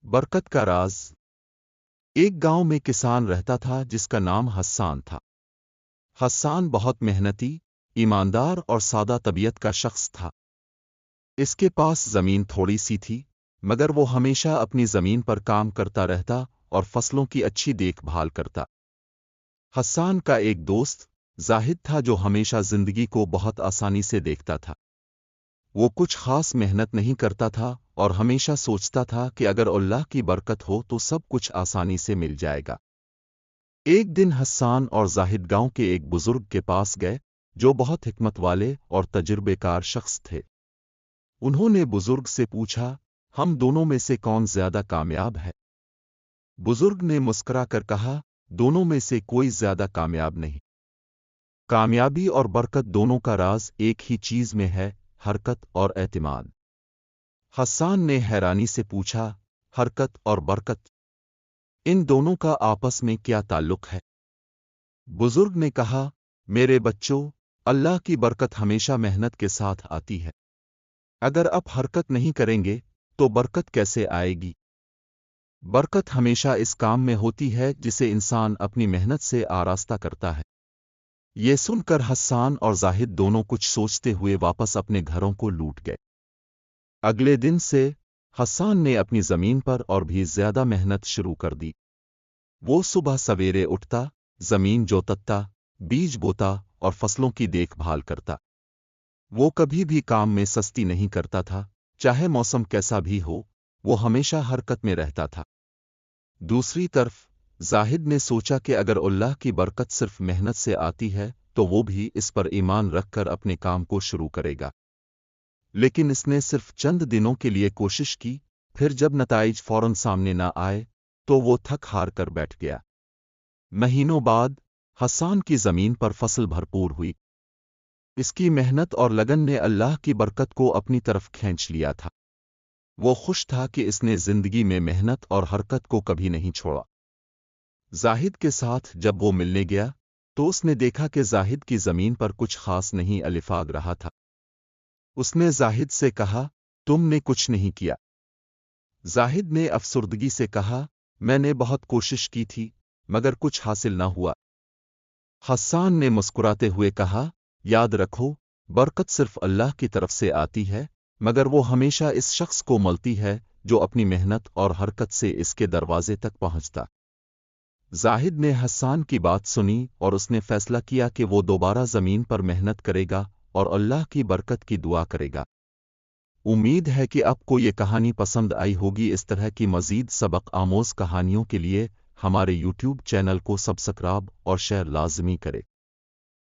बरकत का राज। एक गांव में किसान रहता था जिसका नाम हस्सान था। हस्सान बहुत मेहनती, ईमानदार और सादा तबीयत का शख्स था। इसके पास जमीन थोड़ी सी थी, मगर वो हमेशा अपनी जमीन पर काम करता रहता और फसलों की अच्छी देखभाल करता। हस्सान का एक दोस्त जाहिद था जो हमेशा जिंदगी को बहुत आसानी से देखता था। वो कुछ खास मेहनत नहीं करता था और हमेशा सोचता था कि अगर अल्लाह की बरकत हो तो सब कुछ आसानी से मिल जाएगा। एक दिन हस्सान और जाहिद गांव के एक बुजुर्ग के पास गए जो बहुत हिकमत वाले और तजुर्बेकार शख्स थे। उन्होंने बुजुर्ग से पूछा, हम दोनों में से कौन ज्यादा कामयाब है? बुजुर्ग ने मुस्कुरा कर कहा, दोनों में से कोई ज्यादा कामयाब नहीं। कामयाबी और बरकत दोनों का राज एक ही चीज में है, हरकत और एतमाद। हस्सान ने हैरानी से पूछा, हरकत और बरकत, इन दोनों का आपस में क्या ताल्लुक है? बुजुर्ग ने कहा, मेरे बच्चों, अल्लाह की बरकत हमेशा मेहनत के साथ आती है। अगर आप हरकत नहीं करेंगे तो बरकत कैसे आएगी? बरकत हमेशा इस काम में होती है जिसे इंसान अपनी मेहनत से आरास्ता करता है। ये सुनकर हस्सान और जाहिद दोनों कुछ सोचते हुए वापस अपने घरों को लौट गए। अगले दिन से हस्सान ने अपनी जमीन पर और भी ज्यादा मेहनत शुरू कर दी। वो सुबह सवेरे उठता, जमीन जोतता, बीज बोता और फसलों की देखभाल करता। वो कभी भी काम में सस्ती नहीं करता था, चाहे मौसम कैसा भी हो, वो हमेशा हरकत में रहता था। दूसरी तरफ जाहिद ने सोचा कि अगर अल्लाह की बरकत सिर्फ मेहनत से आती है तो वो भी इस पर ईमान रखकर अपने काम को शुरू करेगा। लेकिन इसने सिर्फ चंद दिनों के लिए कोशिश की, फिर जब नताइज फौरन सामने न आए तो वो थक हार कर बैठ गया। महीनों बाद हस्सान की जमीन पर फसल भरपूर हुई। इसकी मेहनत और लगन ने अल्लाह की बरकत को अपनी तरफ खींच लिया था। वो खुश था कि इसने जिंदगी में मेहनत और हरकत को कभी नहीं छोड़ा। जाहिद के साथ जब वो मिलने गया तो उसने देखा कि जाहिद की जमीन पर कुछ खास नहीं अलिफाग रहा था। उसने जाहिद से कहा, तुमने कुछ नहीं किया। जाहिद ने अफसुर्दगी से कहा, मैंने बहुत कोशिश की थी मगर कुछ हासिल न हुआ। हस्सान ने मुस्कुराते हुए कहा, याद रखो, बरकत सिर्फ अल्लाह की तरफ से आती है, मगर वो हमेशा इस शख्स को मिलती है जो अपनी मेहनत और हरकत से इसके दरवाजे तक पहुंचता। जाहिद ने हस्सान की बात सुनी और उसने फैसला किया कि वो दोबारा जमीन पर मेहनत करेगा और अल्लाह की बरकत की दुआ करेगा। उम्मीद है कि आपको ये कहानी पसंद आई होगी। इस तरह की मज़ीद सबक आमोज़ कहानियों के लिए हमारे YouTube चैनल को सब्सक्राइब और शेयर लाजमी करें।